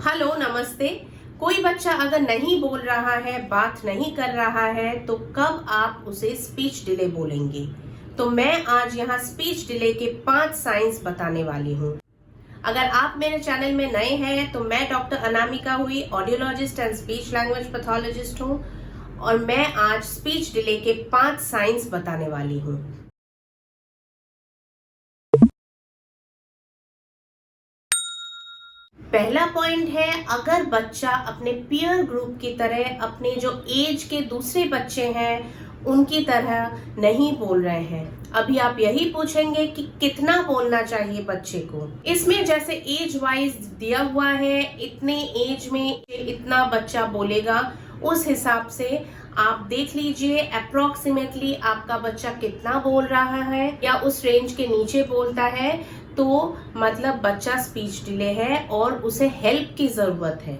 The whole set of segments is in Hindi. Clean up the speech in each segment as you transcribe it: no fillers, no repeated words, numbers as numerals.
हेलो नमस्ते। कोई बच्चा अगर नहीं बोल रहा है, बात नहीं कर रहा है, तो कब आप उसे स्पीच डिले बोलेंगे? तो मैं आज यहाँ स्पीच डिले के 5 साइंस बताने वाली हूँ। अगर आप मेरे चैनल में नए हैं तो मैं डॉक्टर अनामिका हुई, audiologist and speech language pathologist हूँ और मैं आज स्पीच डिले के 5 साइंस बताने वाली हूँ। पहला पॉइंट है, अगर बच्चा अपने पीयर ग्रुप की तरह, अपने जो एज के दूसरे बच्चे हैं उनकी तरह नहीं बोल रहे हैं। अभी आप यही पूछेंगे कि कितना बोलना चाहिए बच्चे को। इसमें जैसे एज वाइज दिया हुआ है, इतने एज में इतना बच्चा बोलेगा, उस हिसाब से आप देख लीजिए अप्रोक्सीमेटली आपका बच्चा कितना बोल रहा है। या उस रेंज के नीचे बोलता है तो मतलब बच्चा स्पीच डिले है और उसे हेल्प की जरूरत है।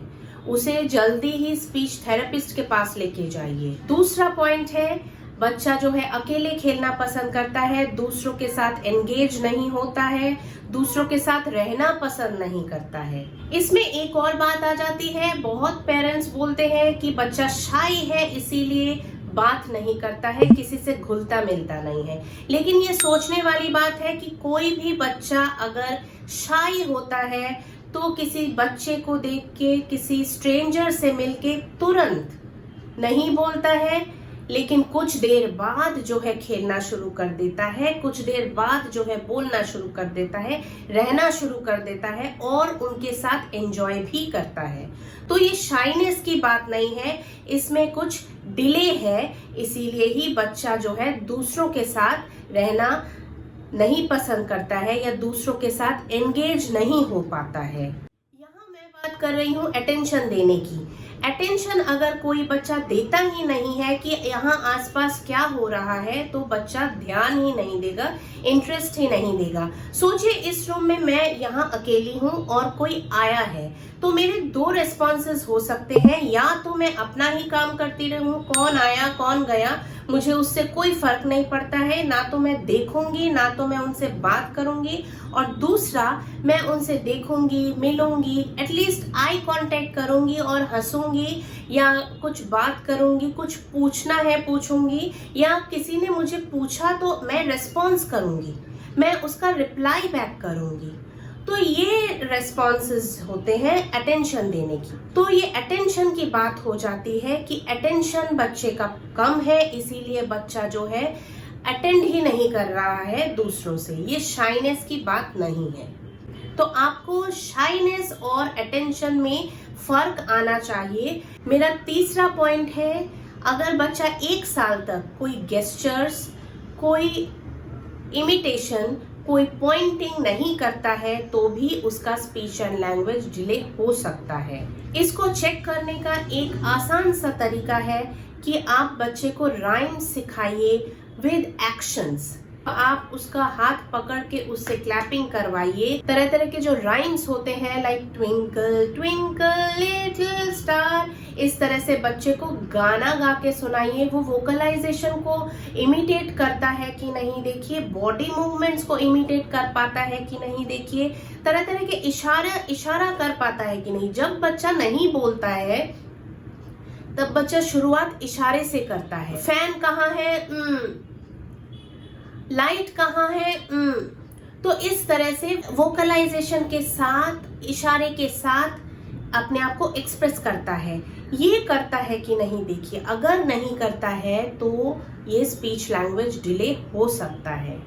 उसे जल्दी ही स्पीच थेरेपिस्ट के पास लेके जाइए। दूसरा पॉइंट है, बच्चा जो है अकेले खेलना पसंद करता है, दूसरों के साथ एंगेज नहीं होता है, दूसरों के साथ रहना पसंद नहीं करता है। इसमें एक और बात आ जाती है, बहुत पेरेंट्स बोलते हैं कि बच्चा शाई है इसीलिए बात नहीं करता है, किसी से घुलता मिलता नहीं है। लेकिन ये सोचने वाली बात है कि कोई भी बच्चा अगर शाई होता है तो किसी बच्चे को देख के, किसी स्ट्रेंजर से मिलके तुरंत नहीं बोलता है, लेकिन कुछ देर बाद जो है खेलना शुरू कर देता है, कुछ देर बाद जो है बोलना शुरू कर देता है, रहना शुरू कर देता है और उनके साथ एंजॉय भी करता है। तो ये शाइनेस की बात नहीं है, इसमें कुछ डिले है, इसीलिए ही बच्चा जो है दूसरों के साथ रहना नहीं पसंद करता है या दूसरों के साथ एंगेज नहीं हो पाता है। यहाँ मैं बात कर रही हूँ अटेंशन देने की। अटेंशन अगर कोई बच्चा देता ही नहीं है कि यहाँ आसपास क्या हो रहा है, तो बच्चा ध्यान ही नहीं देगा, इंटरेस्ट ही नहीं देगा। सोचिए इस रूम में मैं यहाँ अकेली हूँ और कोई आया है, तो मेरे 2 रिस्पॉन्सेस हो सकते हैं। या तो मैं अपना ही काम करती रहूं, कौन आया कौन गया मुझे उससे कोई फर्क नहीं पड़ता है, ना तो मैं देखूंगी ना तो मैं उनसे बात करूंगी, और दूसरा मैं उनसे देखूंगी, मिलूंगी, एटलीस्ट आई कांटेक्ट करूंगी और हंसूंगी या कुछ बात करूंगी, कुछ पूछना है पूछूंगी, या किसी ने मुझे पूछा तो मैं रेस्पॉन्स करूंगी, मैं उसका रिप्लाई बैक करूंगी। तो ये रेस्पॉन्सेस होते हैं अटेंशन देने की। तो ये अटेंशन की बात हो जाती है कि अटेंशन बच्चे का कम है, इसीलिए बच्चा जो है अटेंड ही नहीं कर रहा है दूसरों से। ये शाइनेस की बात नहीं है। तो आपको शाइनेस और अटेंशन में फर्क आना चाहिए। मेरा तीसरा पॉइंट है, अगर बच्चा 1 साल तक कोई गेस्चर्स, कोई इमिटेशन, कोई पॉइंटिंग नहीं करता है तो भी उसका स्पीच एंड लैंग्वेज डिले हो सकता है। इसको चेक करने का एक आसान सा तरीका है कि आप बच्चे को राइम सिखाइए विद एक्शंस। आप उसका हाथ पकड़ के उससे क्लैपिंग करवाइए। तरह तरह के जो राइम्स होते हैं, like twinkle twinkle little star, इस तरह से बच्चे को गाना गा के सुनाइए। वो वोकलाइजेशन को इमिटेट करता है कि नहीं देखिए, बॉडी मूवमेंट्स को इमिटेट कर पाता है कि नहीं देखिए, तरह तरह के इशारा कर पाता है कि नहीं। जब बच्चा नहीं बोलता है तब बच्चा शुरुआत इशारे से करता है। फैन कहाँ है, लाइट कहाँ है, तो इस तरह से वोकलाइजेशन के साथ, इशारे के साथ अपने आप को एक्सप्रेस करता है। ये करता है कि नहीं देखिए, अगर नहीं करता है तो ये स्पीच लैंग्वेज डिले हो सकता है।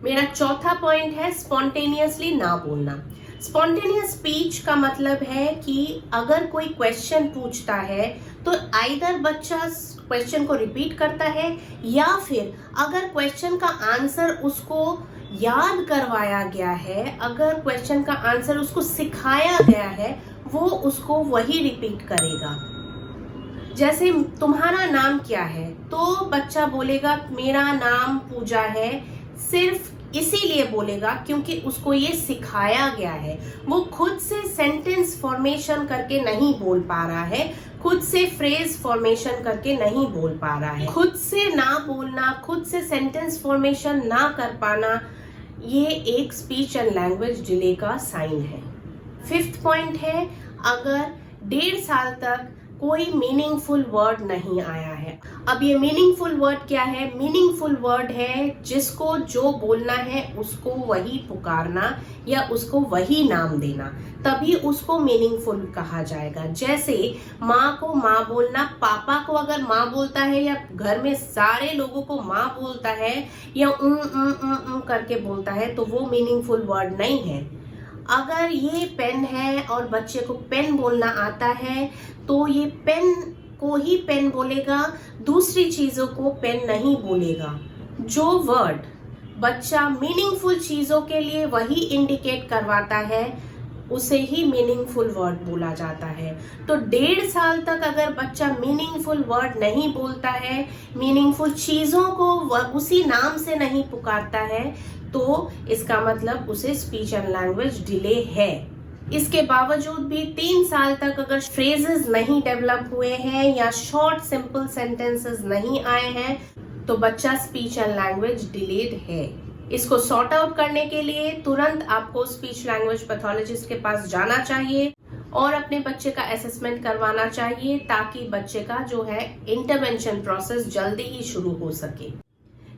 मेरा चौथा पॉइंट है स्पॉन्टेनियसली ना बोलना। स्पॉन्टेनियस स्पीच का मतलब है कि अगर कोई क्वेश्चन पूछता है तो आइदर बच्चा क्वेश्चन को रिपीट करता है, या फिर अगर क्वेश्चन का आंसर उसको याद करवाया गया है, अगर क्वेश्चन का आंसर उसको सिखाया गया है, वो उसको वही रिपीट करेगा। जैसे तुम्हारा नाम क्या है, तो बच्चा बोलेगा मेरा नाम पूजा है, सिर्फ इसीलिए बोलेगा क्योंकि उसको ये सिखाया गया है। वो खुद से सेंटेंस फॉर्मेशन करके नहीं बोल पा रहा है, खुद से फ्रेज फॉर्मेशन करके नहीं बोल पा रहा है। खुद से ना बोलना, खुद से सेंटेंस फॉर्मेशन ना कर पाना, ये एक स्पीच एंड लैंग्वेज डिले का साइन है। 5th पॉइंट है, अगर 1.5 साल तक कोई मीनिंगफुल वर्ड नहीं आया है। अब ये मीनिंगफुल वर्ड क्या है? मीनिंगफुल वर्ड है जिसको जो बोलना है उसको वही पुकारना या उसको वही नाम देना, तभी उसको मीनिंगफुल कहा जाएगा। जैसे माँ को माँ बोलना, पापा को अगर माँ बोलता है या घर में सारे लोगों को माँ बोलता है या करके बोलता है तो वो मीनिंगफुल वर्ड नहीं है। अगर ये पेन है और बच्चे को पेन बोलना आता है तो ये पेन को ही पेन बोलेगा, दूसरी चीजों को पेन नहीं बोलेगा। जो वर्ड बच्चा मीनिंगफुल चीजों के लिए वही इंडिकेट करवाता है उसे ही मीनिंगफुल वर्ड बोला जाता है। तो 1.5 साल तक अगर बच्चा मीनिंगफुल वर्ड नहीं बोलता है, मीनिंगफुल चीजों को उसी नाम से नहीं पुकारता है, तो इसका मतलब उसे स्पीच एंड लैंग्वेज डिले है। इसके बावजूद भी 3 साल तक अगर फ्रेजेस नहीं डेवलप हुए हैं या शॉर्ट सिंपल सेंटेंसेस नहीं आए हैं तो बच्चा स्पीच एंड लैंग्वेज डिलेड है। इसको सॉर्ट आउट करने के लिए तुरंत आपको स्पीच लैंग्वेज पैथोलॉजिस्ट के पास जाना चाहिए और अपने बच्चे का असेसमेंट करवाना चाहिए ताकि बच्चे का जो है इंटरवेंशन प्रोसेस जल्दी ही शुरू हो सके।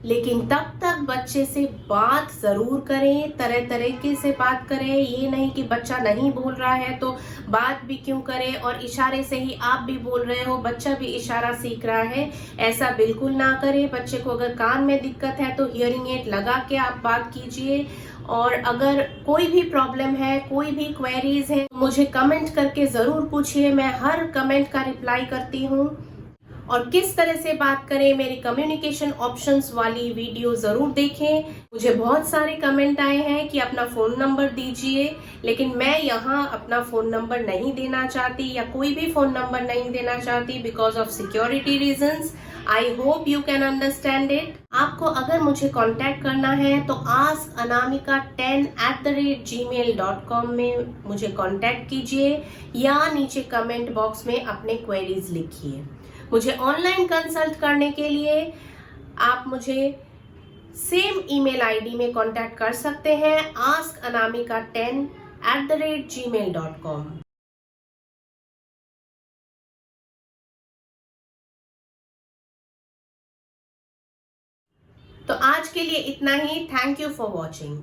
लेकिन तब तक बच्चे से बात जरूर करें, तरह तरीके से बात करें। ये नहीं कि बच्चा नहीं बोल रहा है तो बात भी क्यों करें और इशारे से ही आप भी बोल रहे हो, बच्चा भी इशारा सीख रहा है, ऐसा बिल्कुल ना करें। बच्चे को अगर कान में दिक्कत है तो हियरिंग एड लगा के आप बात कीजिए। और अगर कोई भी प्रॉब्लम है, कोई भी क्वेरीज है, मुझे कमेंट करके जरूर पूछिए, मैं हर कमेंट का रिप्लाई करती हूँ। और किस तरह से बात करें, मेरी कम्युनिकेशन ऑप्शंस वाली वीडियो जरूर देखें। मुझे बहुत सारे कमेंट आए हैं कि अपना फोन नंबर दीजिए, लेकिन मैं यहाँ अपना फोन नंबर नहीं देना चाहती या कोई भी फोन नंबर नहीं देना चाहती because of security reasons. I hope you can understand it. आपको अगर मुझे कांटेक्ट करना है तो askanamika10@gmail.com में मुझे कांटेक्ट कीजिए या नीचे कमेंट बॉक्स में अपने क्वेरीज लिखिए। मुझे ऑनलाइन कंसल्ट करने के लिए आप मुझे सेम ईमेल आईडी में कांटेक्ट कर सकते हैं askanamika10@gmail.com। तो आज के लिए इतना ही। Thank you for watching.